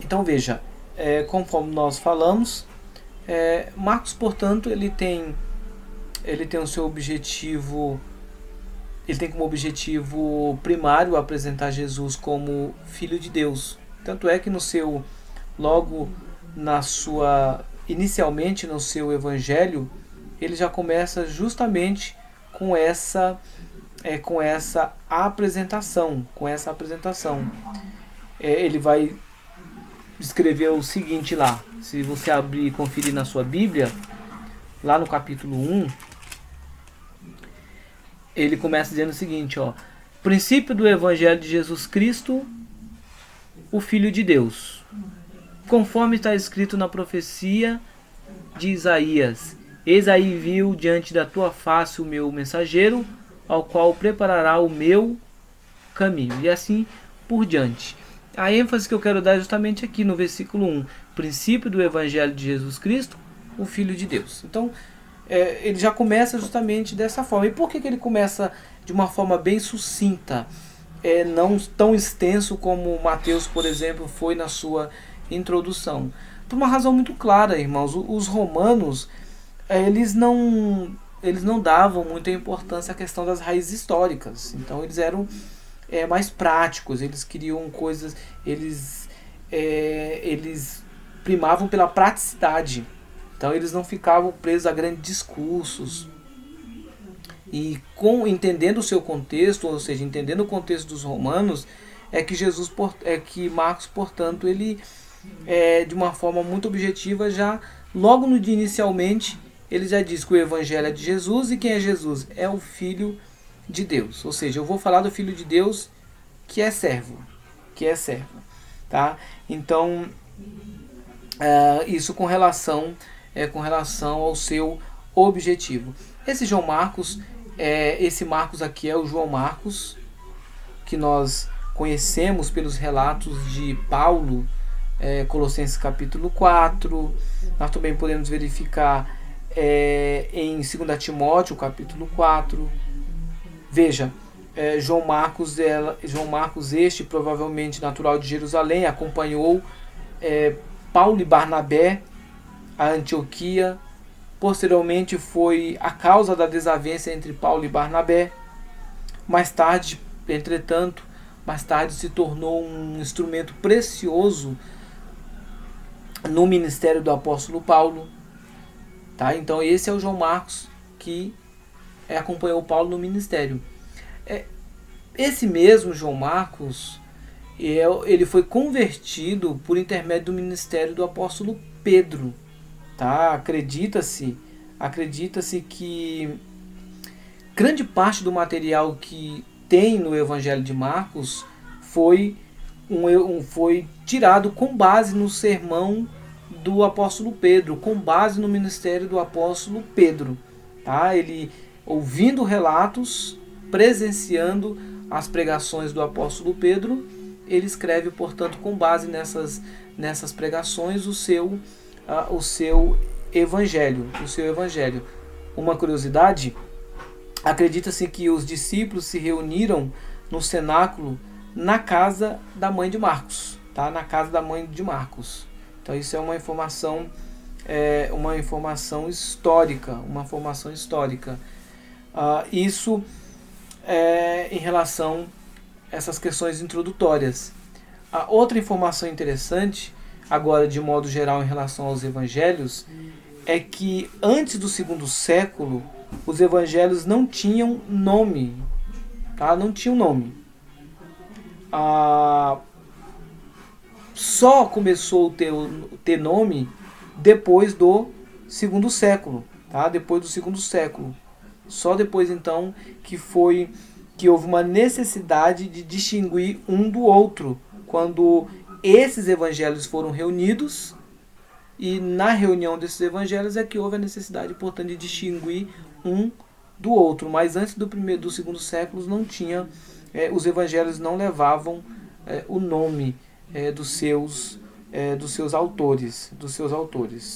Então veja, conforme nós falamos, Marcos, portanto, ele tem o seu objetivo, ele tem como objetivo primário apresentar Jesus como Filho de Deus. Tanto é que logo inicialmente no seu evangelho, ele já começa justamente com essa apresentação, ele vai escrever o seguinte lá, se você abrir e conferir na sua Bíblia, lá no capítulo 1, ele começa dizendo o seguinte, princípio do Evangelho de Jesus Cristo, o Filho de Deus, conforme está escrito na profecia de Isaías: eis aí viu diante da tua face o meu mensageiro, ao qual preparará o meu caminho, e assim por diante. A ênfase que eu quero dar é justamente aqui no versículo 1, princípio do Evangelho de Jesus Cristo, o Filho de Deus. Então, ele já começa justamente dessa forma. E por que ele começa de uma forma bem sucinta, não tão extenso como Mateus, por exemplo, foi na sua introdução? Por uma razão muito clara, irmãos. Os romanos, eles não davam muita importância à questão das raízes históricas. Então eles eram mais práticos, eles queriam coisas, eles primavam pela praticidade. Então eles não ficavam presos a grandes discursos. E entendendo o seu contexto, ou seja, entendendo o contexto dos romanos, que Marcos, portanto, ele de uma forma muito objetiva, já logo inicialmente, ele já diz que o Evangelho é de Jesus. E quem é Jesus? É o Filho de Deus. Ou seja, eu vou falar do Filho de Deus que é servo. Tá? Então, isso com relação ao seu objetivo. Esse Marcos aqui é o João Marcos, que nós conhecemos pelos relatos de Paulo, Colossenses capítulo 4, nós também podemos verificar em 2 Timóteo capítulo 4. Veja, João Marcos este, provavelmente natural de Jerusalém, acompanhou Paulo e Barnabé a Antioquia. Posteriormente foi a causa da desavença entre Paulo e Barnabé. Mais tarde se tornou um instrumento precioso no ministério do apóstolo Paulo. Tá? Então esse é o João Marcos que acompanhou Paulo no ministério. Esse mesmo João Marcos, ele foi convertido por intermédio do ministério do apóstolo Pedro. Tá? Acredita-se que grande parte do material que tem no Evangelho de Marcos foi tirado com base no sermão do apóstolo Pedro, com base no ministério do apóstolo Pedro. Tá? Ele, ouvindo relatos, presenciando as pregações do apóstolo Pedro, ele escreve, portanto, com base nessas pregações, o seu evangelho. Uma curiosidade: acredita-se que os discípulos se reuniram no cenáculo na casa da mãe de Marcos, tá? Na casa da mãe de Marcos. Então isso é uma informação histórica, isso em relação a essas questões introdutórias. A outra informação interessante, agora de modo geral em relação aos evangelhos, é que antes do segundo século os evangelhos não tinham nome, tá? Não tinham nome. Só começou a ter nome depois do segundo século, tá? Depois do segundo século. Só depois então que houve uma necessidade de distinguir um do outro, quando esses evangelhos foram reunidos, e na reunião desses evangelhos é que houve a necessidade, portanto, de distinguir um do outro. Mas antes do segundo século não tinha, os evangelhos não levavam o nome dos seus autores,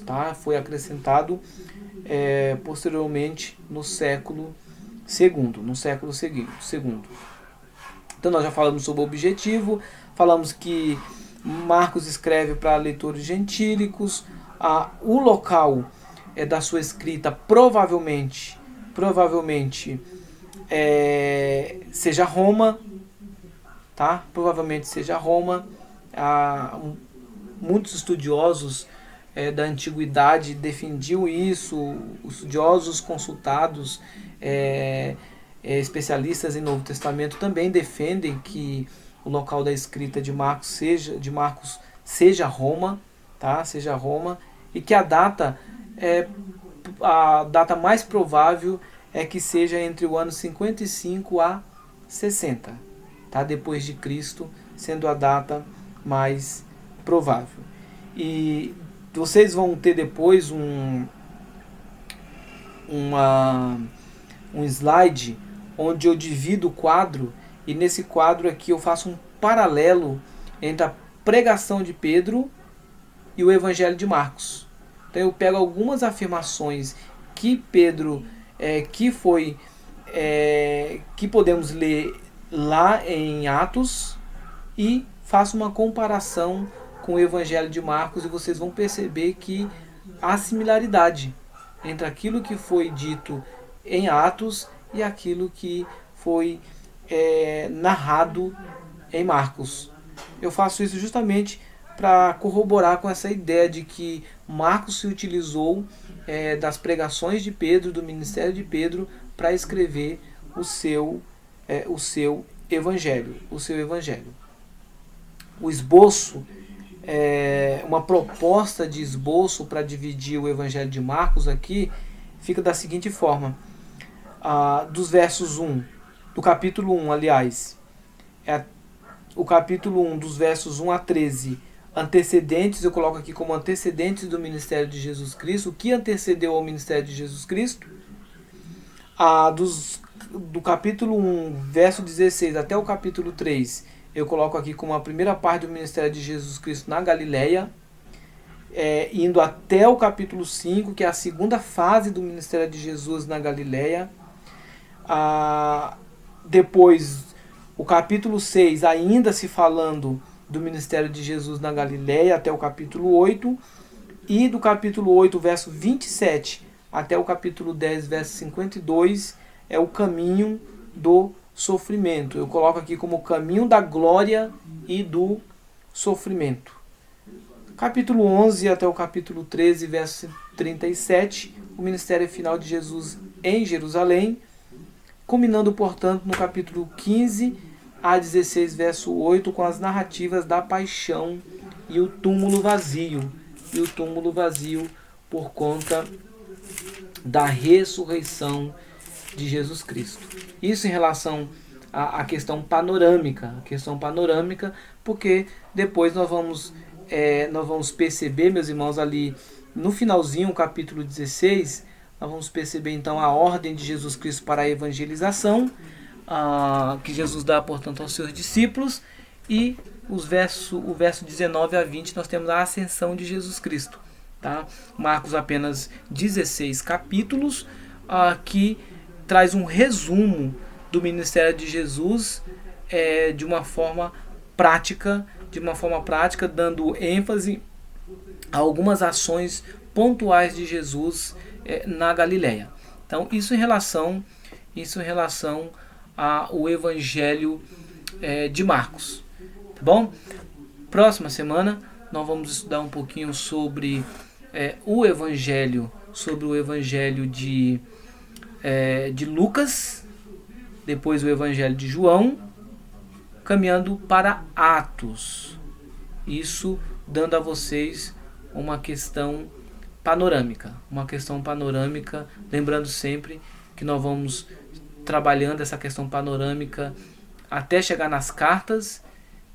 tá? Foi acrescentado posteriormente no século segundo. Então nós já falamos sobre o objetivo, falamos que Marcos escreve para leitores gentílicos. O local da sua escrita provavelmente seja Roma, tá? Provavelmente seja Roma. Muitos estudiosos da antiguidade defendiam isso, os estudiosos consultados, especialistas em Novo Testamento também defendem que o local da escrita de Marcos seja Roma, tá? Seja Roma, e que a data mais provável é que seja entre o ano 55 a 60, tá? Depois de Cristo, sendo a data mais provável. E vocês vão ter depois um slide onde eu divido o quadro, e nesse quadro aqui eu faço um paralelo entre a pregação de Pedro e o Evangelho de Marcos. Então eu pego algumas afirmações que Pedro que podemos ler lá em Atos e faço uma comparação com o Evangelho de Marcos, e vocês vão perceber que há similaridade entre aquilo que foi dito em Atos e aquilo que foi narrado em Marcos. Eu faço isso justamente para corroborar com essa ideia de que Marcos se utilizou das pregações de Pedro, do ministério de Pedro, para escrever o seu evangelho. O esboço, uma proposta de esboço para dividir o Evangelho de Marcos aqui, fica da seguinte forma. Dos versos 1, do capítulo 1, aliás, o capítulo 1, dos versos 1 a 13, antecedentes, eu coloco aqui como antecedentes do ministério de Jesus Cristo, o que antecedeu ao ministério de Jesus Cristo. Do capítulo 1, verso 16 até o capítulo 3, eu coloco aqui como a primeira parte do ministério de Jesus Cristo na Galileia, indo até o capítulo 5, que é a segunda fase do ministério de Jesus na Galileia. Depois, o capítulo 6, ainda se falando do ministério de Jesus na Galileia, até o capítulo 8, e do capítulo 8, verso 27, até o capítulo 10, verso 52, é o caminho do sofrimento. Eu coloco aqui como o caminho da glória e do sofrimento. Capítulo 11 até o capítulo 13, verso 37, o ministério final de Jesus em Jerusalém, culminando, portanto, no capítulo 15 a 16, verso 8, com as narrativas da paixão e o túmulo vazio. E o túmulo vazio por conta da ressurreição de Jesus Cristo. Isso em relação à questão panorâmica. Porque depois nós vamos perceber, meus irmãos, ali no finalzinho, capítulo 16, nós vamos perceber então a ordem de Jesus Cristo para a evangelização, que Jesus dá, portanto, aos seus discípulos, e o verso 19 a 20 nós temos a ascensão de Jesus Cristo. Tá? Marcos apenas 16 capítulos, que traz um resumo do ministério de Jesus de uma forma prática, dando ênfase a algumas ações pontuais de Jesus na Galileia. Então, isso em relação ao Evangelho de Marcos. Tá bom? Próxima semana nós vamos estudar um pouquinho sobre o Evangelho de Lucas, depois o Evangelho de João, caminhando para Atos. Isso dando a vocês uma questão panorâmica, lembrando sempre que nós vamos trabalhando essa questão panorâmica até chegar nas cartas,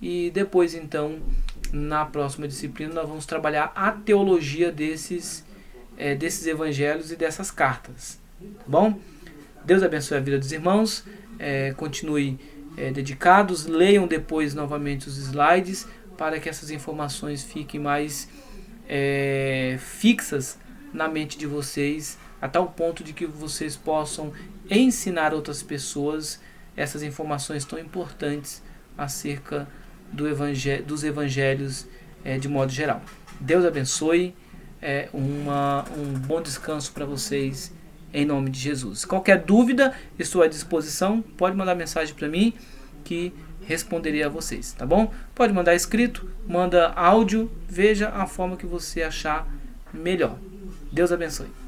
e depois então na próxima disciplina nós vamos trabalhar a teologia desses evangelhos e dessas cartas. Tá bom? Deus abençoe a vida dos irmãos, continue dedicados, leiam depois novamente os slides para que essas informações fiquem mais fixas na mente de vocês, a tal ponto de que vocês possam ensinar outras pessoas essas informações tão importantes acerca dos evangelhos de modo geral. Deus abençoe, um bom descanso para vocês, em nome de Jesus. Qualquer dúvida, estou à disposição, pode mandar mensagem para mim que responderei a vocês, tá bom? Pode mandar escrito, manda áudio, veja a forma que você achar melhor. Deus abençoe.